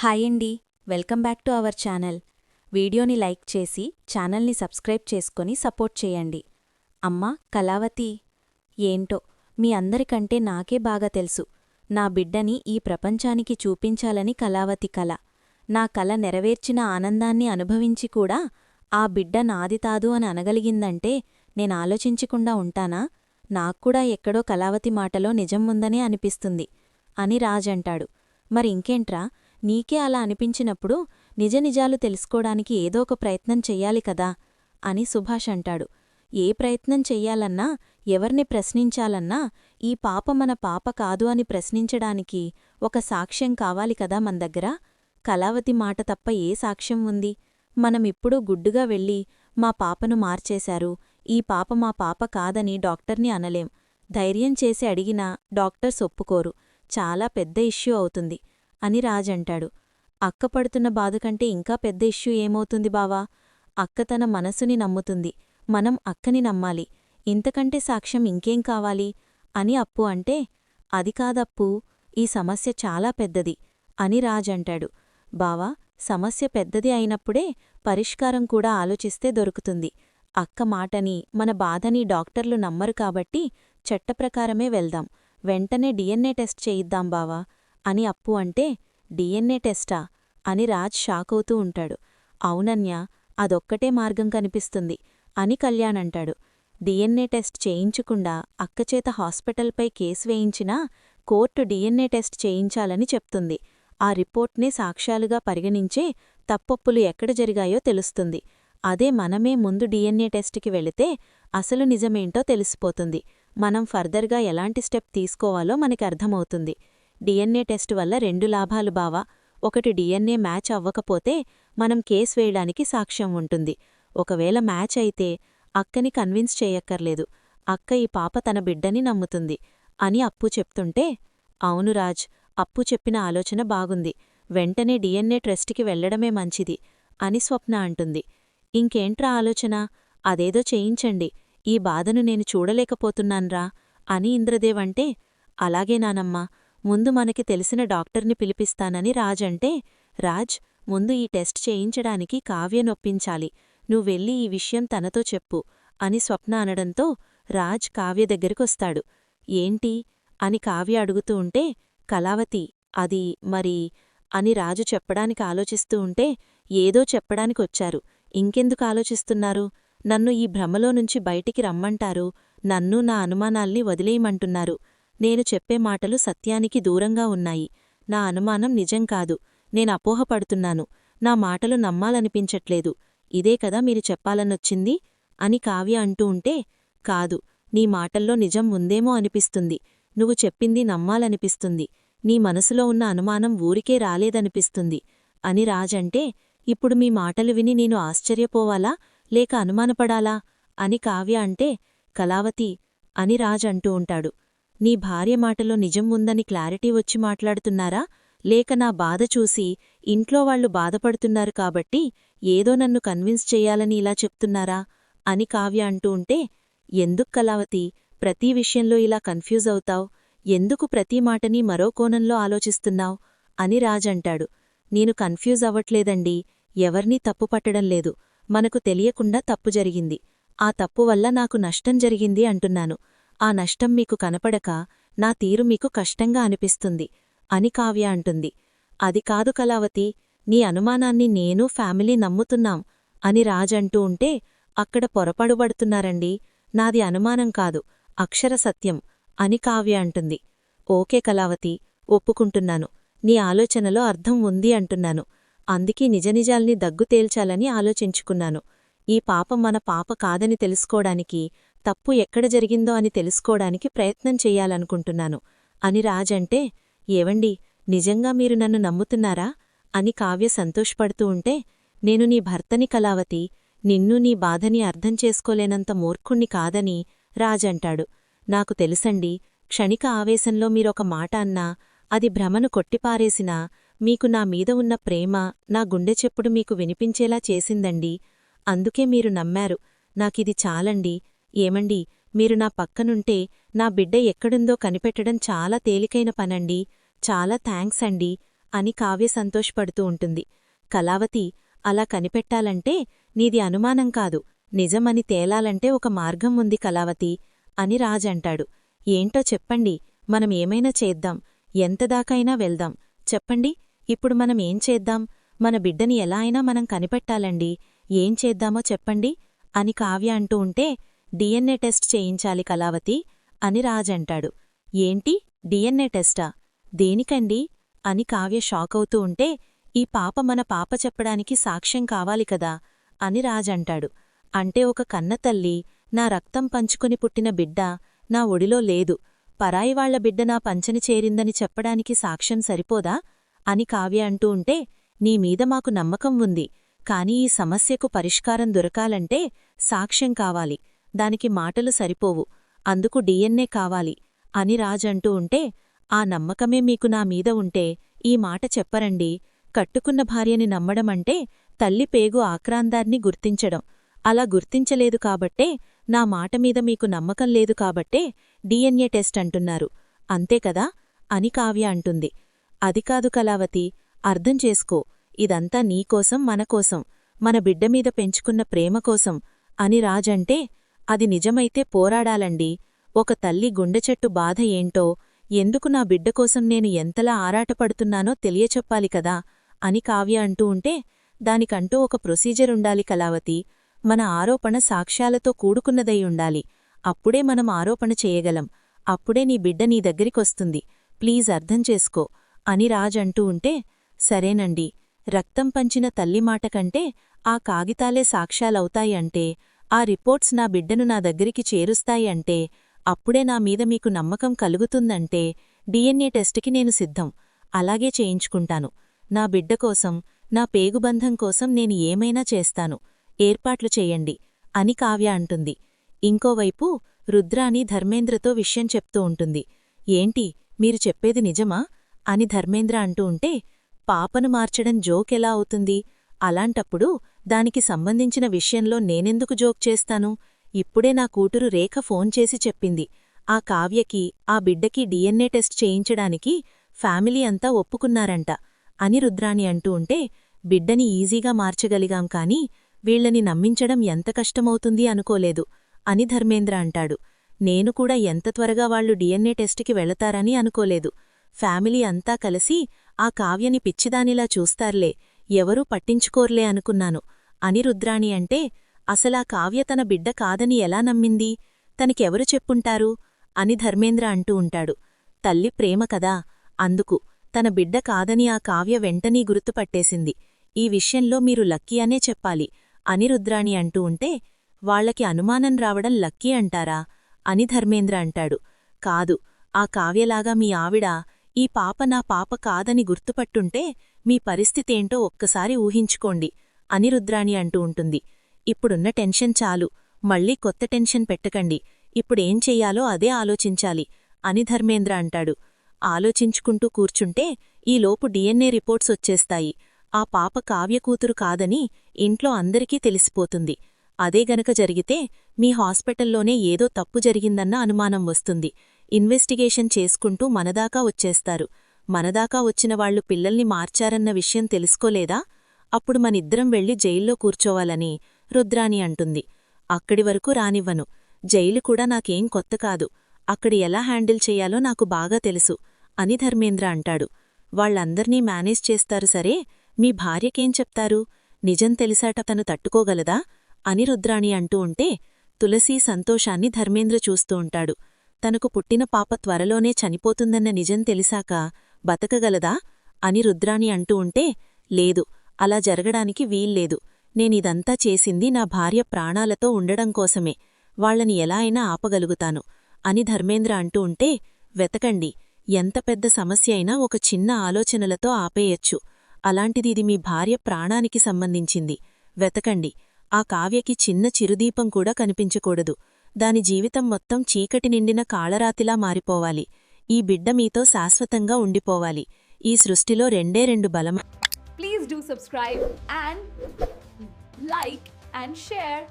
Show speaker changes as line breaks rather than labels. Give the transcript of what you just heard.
Hi అండి, welcome back to our channel. వీడియోని like చేసి ఛానల్ని సబ్స్క్రైబ్ చేసుకొని సపోర్ట్ చేయండి. అమ్మా కళావతి, ఏంటో మీ అందరికంటే నాకే బాగా తెలుసు. నా బిడ్డని ఈ ప్రపంచానికి చూపించాలని కళావతి కల. నా కల నెరవేర్చిన ఆనందాన్ని అనుభవించి కూడా ఆ బిడ్డ నాది తాదు అని అనగలిగిందంటే నేనాలోచించకుండా ఉంటానా? నాక్కూడా ఎక్కడో కళావతి మాటలో నిజం ఉందనే అనిపిస్తుంది అని రాజంటాడు. మరింకేంట్రా, నీకే అలా అనిపించినప్పుడు నిజనిజాలు తెలుసుకోడానికి ఏదో ఒక ప్రయత్నం చెయ్యాలి కదా అని సుభాష్ అంటాడు. ఏ ప్రయత్నం చెయ్యాలన్నా, ఎవర్ని ప్రశ్నించాలన్నా ఈ పాప మన పాప కాదు అని ప్రశ్నించడానికి ఒక సాక్ష్యం కావాలి కదా మన దగ్గర. కళావతి మాట తప్ప ఏ సాక్ష్యం ఉంది? మనమిప్పుడూ గుడ్డుగా వెళ్ళి మా పాపను మార్చేశారు, ఈ పాప మా పాప కాదని డాక్టర్ని అనలేం. ధైర్యం చేసి అడిగినా డాక్టర్స్ ఒప్పుకోరు, చాలా పెద్ద ఇష్యూ అవుతుంది అని రాజంటాడు. అక్క పడుతున్న బాధకంటే ఇంకా పెద్ద ఇష్యూ ఏమవుతుంది బావా? అక్క తన మనసుని నమ్ముతుంది, మనం అక్కని నమ్మాలి. ఇంతకంటే సాక్ష్యం ఇంకేం కావాలి అని అప్పు అంటే, అది కాదప్పు, ఈ సమస్య చాలా పెద్దది అని రాజంటాడు. బావా, సమస్య పెద్దది అయినప్పుడే పరిష్కారం కూడా ఆలోచిస్తే దొరుకుతుంది. అక్క మాటని, మన బాధని డాక్టర్లు నమ్మరు కాబట్టి చట్టప్రకారమే వెళ్దాం. వెంటనే డిఎన్ఏ టెస్ట్ చేయిద్దాం బావా అని అప్పు అంటే, డిఎన్ఏ టెస్టా అని రాజ్ షాకవుతూ ఉంటాడు. అవునన్యా, అదొక్కటే మార్గం కనిపిస్తుంది అని కళ్యాణ్ అంటాడు. డిఎన్ఏ టెస్ట్ చేయించకుండా అక్కచేత హాస్పిటల్పై కేసు వేయించినా కోర్టు డిఎన్ఏ టెస్ట్ చేయించాలని చెప్తుంది. ఆ రిపోర్ట్నే సాక్ష్యాలుగా పరిగణించే తప్పొప్పులు ఎక్కడ జరిగాయో తెలుస్తుంది. అదే మనమే ముందు డిఎన్ఏ టెస్ట్కి వెళితే అసలు నిజమేంటో తెలిసిపోతుంది. మనం ఫర్దర్గా ఎలాంటి స్టెప్ తీసుకోవాలో మనకి అర్థమవుతుంది. డిఎన్ఏ టెస్ట్ వల్ల 2 లాభాలు బావా. ఒకటి, డిఎన్ఏ మ్యాచ్ అవ్వకపోతే మనం కేసు వేయడానికి సాక్ష్యం ఉంటుంది. ఒకవేళ మ్యాచ్ అయితే అక్కని కన్విన్స్ చేయక్కర్లేదు, అక్క ఈ పాప తన బిడ్డని నమ్ముతుంది అని అప్పు చెప్తుంటే, అవును రాజ్, అప్పు చెప్పిన ఆలోచన బాగుంది, వెంటనే డిఎన్ఏ టెస్ట్కి వెళ్లడమే మంచిది అని స్వప్న అంటుంది. ఇంకేంట్రా ఆలోచన? అదేదో చేయించండి, ఈ బాధను నేను చూడలేకపోతున్నాన్రా అని ఇంద్రదేవంటే, అలాగే నానమ్మా, ముందు మనకి తెలిసిన డాక్టర్ని పిలిపిస్తానని రాజంటే, రాజ్, ముందు ఈ టెస్ట్ చేయించడానికి కావ్య నొప్పించాలి, నువ్వెళ్ళి ఈ విషయం తనతో చెప్పు అని స్వప్న అనడంతో రాజ్ కావ్య దగ్గరికొస్తాడు. ఏంటి అని కావ్య అడుగుతూ ఉంటే, కళావతి, అది మరి అని రాజు చెప్పడానికి ఆలోచిస్తూ ఉంటే, ఏదో చెప్పడానికొచ్చారు, ఇంకెందుకు ఆలోచిస్తున్నారు? నన్ను ఈ భ్రమలో నుంచి బయటికి రమ్మంటారు, నన్ను నా అనుమానాల్ని వదిలేయమంటున్నారు. నేను చెప్పే మాటలు సత్యానికి దూరంగా ఉన్నాయి, నా అనుమానం నిజం కాదు, నేనపోహపడుతున్నాను, నా మాటలు నమ్మాలనిపించట్లేదు, ఇదే కదా మీరు చెప్పాలనొచ్చింది అని కావ్య అంటూ ఉంటే, కాదు, నీ మాటల్లో నిజం ఉందేమో అనిపిస్తుంది, నువ్వు చెప్పింది నమ్మాలనిపిస్తుంది, నీ మనసులో ఉన్న అనుమానం ఊరికే రాలేదనిపిస్తుంది అని రాజంటే, ఇప్పుడు మీ మాటలు విని నేను ఆశ్చర్యపోవాలా లేక అనుమానపడాలా అని కావ్య అంటే, కళావతి అని రాజంటూ ఉంటాడు. నీ భార్య మాటలో నిజం ఉందని క్లారిటీ వచ్చి మాట్లాడుతున్నారా, లేక నా బాధ చూసి ఇంట్లో వాళ్లు బాధపడుతున్నారు కాబట్టి ఏదో నన్ను కన్విన్స్ చెయ్యాలని ఇలా చెప్తున్నారా అని కావ్య అంటూ ఉంటే, ఎందుకు కళావతి, ప్రతి విషయంలో ఇలా కన్ఫ్యూజ్ అవుతావ్? ఎందుకు ప్రతి మాటని మరో కోణంలో ఆలోచిస్తున్నావ్ అని రాజంటాడు. నేను కన్ఫ్యూజ్ అవ్వట్లేదండీ, ఎవర్నీ తప్పుపట్టడం లేదు, మనకు తెలియకుండా తప్పు జరిగింది, ఆ తప్పు వల్ల నాకు నష్టం జరిగింది అంటున్నాను. ఆ నష్టం మీకు కనపడక నా తీరు మీకు కష్టంగా అనిపిస్తుంది అని కావ్య అంటుంది. అది కాదు కళావతి, నీ అనుమానాన్ని నేను ఫ్యామిలీ నమ్ముతున్నాం అని రాజంటూ ఉంటే, అక్కడ పొరపడుబడుతున్నారండి, నాది అనుమానం కాదు, అక్షర సత్యం అని కావ్య అంటుంది. ఓకే కళావతి, ఒప్పుకుంటున్నాను, నీ ఆలోచనలో అర్థం ఉంది అంటున్నాను, అందుకీ నిజనిజాల్ని దగ్గు తేల్చాలని ఆలోచించుకున్నాను. ఈ పాప మన పాప కాదని తెలుసుకోడానికి, తప్పు ఎక్కడ జరిగిందో అని తెలుసుకోడానికి ప్రయత్నం చెయ్యాలనుకుంటున్నాను అని రాజంటే, ఏవండి, నిజంగా మీరు నన్ను నమ్ముతున్నారా అని కావ్య సంతోషపడుతూ ఉంటే, నేను నీ భర్తని కళావతి, నిన్ను నీ బాధని అర్థం చేసుకోలేనంత మూర్ఖుణ్ణి కాదని రాజంటాడు. నాకు తెలుసండి, క్షణిక ఆవేశంలో మీరొక మాట అన్నా, అది భ్రమను కొట్టిపారేసినా మీకు నా మీద ఉన్న ప్రేమ నా గుండె చెప్పుడు మీకు వినిపించేలా చేసిందండి, అందుకే మీరు నమ్మారు, నాకిది చాలండి. ఏమండి, మీరు నా పక్కనుంటే నా బిడ్డ ఎక్కడుందో కనిపెట్టడం చాలా తేలికైన పనండి, చాలా థాంక్స్ అండి అని కావ్య సంతోషపడుతూ ఉంటుంది. కళావతి, అలా కనిపెట్టాలంటే నీది అనుమానం కాదు, నిజమని తేలాలంటే ఒక మార్గం ఉంది కళావతి అని రాజంటాడు. ఏంటో చెప్పండి, మనం ఏమైనా చేద్దాం, ఎంతదాకైనా వెళ్దాం. చెప్పండి, ఇప్పుడు మనం ఏం చేద్దాం? మన బిడ్డని ఎలా అయినా మనం కనిపెట్టాలండి, ఏం చేద్దామో చెప్పండి అని కావ్య అంటూ ఉంటే, డిఎన్ఏ టెస్ట్ చేయించాలి కళావతి అని రాజంటాడు. ఏంటి, డిఎన్ఏ టెస్టా? దేనికండి అని కావ్య షాకవుతూ ఉంటే, ఈ పాప మన పాప చెప్పడానికి సాక్ష్యం కావాలి కదా అని రాజంటాడు. అంటే ఒక కన్నతల్లి నా రక్తం పంచుకుని పుట్టిన బిడ్డ నా ఒడిలో లేదు, పరాయివాళ్ల బిడ్డ నా పంచని చేరిందని చెప్పడానికి సాక్ష్యం సరిపోదా అని కావ్య అంటూ ఉంటే, నీమీద మాకు నమ్మకం ఉంది, కాని ఈ సమస్యకు పరిష్కారం దొరకాలంటే సాక్ష్యం కావాలి, దానికి మాటలు సరిపోవు, అందుకు డిఎన్ఏ కావాలి అని రాజంటూ ఉంటే, ఆ నమ్మకమే మీకు నా మీద ఉంటే ఈ మాట చెప్పరండి. కట్టుకున్న భార్యని నమ్మడమంటే తల్లి పేగు ఆక్రాందాన్ని గుర్తించడం. అలా గుర్తించలేదు కాబట్టే, నా మాటమీద మీకు నమ్మకం లేదు కాబట్టే డిఎన్ఏ టెస్ట్ అంటున్నారు, అంతేకదా అని కావ్య అంటుంది. అదికాదు కళావతి, అర్థం చేసుకో, ఇదంతా నీకోసం మనకోసం, మన బిడ్డమీద పెంచుకున్న ప్రేమకోసం అని రాజంటే, అది నిజమైతే పోరాడాలండి. ఒక తల్లి గుండెచెట్టు బాధ ఏంటో, ఎందుకు నా బిడ్డకోసం నేను ఎంతలా ఆరాటపడుతున్నానో తెలియచెప్పాలి కదా అని కావ్య అంటూ ఉంటే, దానికంటూ ఒక ప్రొసీజర్ ఉండాలి కళావతి, మన ఆరోపణ సాక్ష్యాలతో కూడుకున్నదై ఉండాలి, అప్పుడే మనం ఆరోపణ చేయగలం, అప్పుడే నీ బిడ్డ నీ దగ్గరికొస్తుంది, ప్లీజ్ అర్థం చేసుకో అని రాజంటూ ఉంటే, సరేనండి, రక్తం పంచిన తల్లి మాట కంటే ఆ కాగితాలే సాక్ష్యాలవుతాయి అంటే, ఆ రిపోర్ట్స్ నా బిడ్డను నా దగ్గరికి చేరుస్తాయి అంటే, అప్పుడే నా మీద మీకు నమ్మకం కలుగుతుందంటే డిఎన్ఏ టెస్టుకి నేను సిద్ధం, అలాగే చేయించుకుంటాను. నా బిడ్డ కోసం, నా పేగుబంధం కోసం నేను ఏమైనా చేస్తాను, ఏర్పాట్లు చెయ్యండి అని కావ్య అంటుంది. ఇంకోవైపు రుద్రాని ధర్మేంద్రతో విషయం చెప్తూ ఉంటుంది. ఏంటి, మీరు చెప్పేది నిజమా అని ధర్మేంద్ర అంటూ ఉంటే, పాపను మార్చడం జోకెలా అవుతుంది, అలాంటప్పుడు దానికి సంబంధించిన విషయంలో నేనెందుకు జోక్ చేస్తాను, ఇప్పుడే నా కూతురు రేఖ ఫోన్ చేసి చెప్పింది, ఆ కావ్యకి ఆ బిడ్డకి డిఎన్ఏ టెస్ట్ చేయించడానికి ఫ్యామిలీ అంతా ఒప్పుకున్నారంట అని రుద్రాని అంటూ ఉంటే, బిడ్డని ఈజీగా మార్చగలిగాం కాని వీళ్లని నమ్మించడం ఎంత కష్టమవుతుంది అనుకోలేదు అని ధర్మేంద్ర అంటాడు. నేను కూడా ఎంత త్వరగా వాళ్లు డిఎన్ఏ టెస్టుకి వెళతారని అనుకోలేదు. ఫ్యామిలీ అంతా కలిసి ఆ కావ్యని పిచ్చిదానిలా చూస్తార్లే, ఎవరూ పట్టించుకోర్లే అనుకున్నాను అని రుద్రాణి అంటే, అసలా కావ్య తన బిడ్డ కాదని ఎలా నమ్మింది, తనకెవరు చెప్పుంటారు అని ధర్మేంద్ర అంటూ ఉంటాడు. తల్లి ప్రేమ కదా, అందుకు తన బిడ్డ కాదని ఆ కావ్య వెంటనీ గుర్తుపట్టేసింది. ఈ విషయంలో మీరు లక్కీ అనే చెప్పాలి అని రుద్రాణి అంటూ ఉంటే, వాళ్లకి అనుమానం రావడం లక్కీ అంటారా అని ధర్మేంద్ర అంటాడు. కాదు, ఆ కావ్యలాగా మీ ఆవిడ ఈ పాప నా పాప కాదని గుర్తుపట్టుంటే మీ పరిస్థితేంటో ఒక్కసారి ఊహించుకోండి అని రుద్రాణి అంటూ ఉంటుంది. ఇప్పుడున్న టెన్షన్ చాలు, మళ్లీ కొత్త టెన్షన్ పెట్టకండి, ఇప్పుడేం చెయ్యాలో అదే ఆలోచించాలి అని ధర్మేంద్ర అంటాడు. ఆలోచించుకుంటూ కూర్చుంటే ఈలోపు డిఎన్ఏ రిపోర్ట్స్ వచ్చేస్తాయి. ఆ పాప కావ్య కూతురు కాదని ఇంట్లో అందరికీ తెలిసిపోతుంది. అదే గనక జరిగితే మీ హాస్పిటల్లోనే ఏదో తప్పు జరిగిందన్న అనుమానం వస్తుంది. ఇన్వెస్టిగేషన్ చేసుకుంటూ మనదాకా వచ్చేస్తారు. మనదాకా వచ్చినవాళ్లు పిల్లల్ని మార్చారన్న విషయం తెలుసుకోలేదా, అప్పుడు మనిద్దరం వెళ్లి జైల్లో కూర్చోవాలని రుద్రాణి అంటుంది. అక్కడి వరకు రానివ్వను, జైలు కూడా నాకేం కొత్త కాదు, అక్కడి ఎలా హ్యాండిల్ చెయ్యాలో నాకు బాగా తెలుసు అని ధర్మేంద్ర అంటాడు. వాళ్లందర్నీ మేనేజ్ చేస్తారు సరే, మీ భార్యకేం చెప్తారు, నిజం తెలిసాట తను తట్టుకోగలదా అని రుద్రాణి అంటూ ఉంటే, తులసి సంతోషాన్ని ధర్మేంద్ర చూస్తూ ఉంటాడు. తనకు పుట్టిన పాప త్వరలోనే చనిపోతుందన్న నిజం తెలిసాక బతకగలదా అని రుద్రాణి అంటూ ఉంటే, లేదు, అలా జరగడానికి వీల్లేదు, నేనిదంతా చేసింది నా భార్య ప్రాణాలతో ఉండడం కోసమే, వాళ్లని ఎలా అయినా ఆపగలుగుతాను అని ధర్మేంద్ర అంటూ ఉంటే, వెతకండి, ఎంత పెద్ద సమస్య అయినా ఒక చిన్న ఆలోచనలతో ఆపేయచ్చు, అలాంటిది ఇది మీ భార్య ప్రాణానికి సంబంధించింది, వెతకండి, ఆ కావ్యకి చిన్న చిరుదీపం కూడా కనిపించకూడదు, దాని జీవితం మొత్తం చీకటి నిండిన కాళరాతిలా మారిపోవాలి, ఈ బిడ్డ మీతో శాశ్వతంగా ఉండిపోవాలి, ఈ సృష్టిలో రెండే రెండు బలమ.
Please do subscribe and like and share.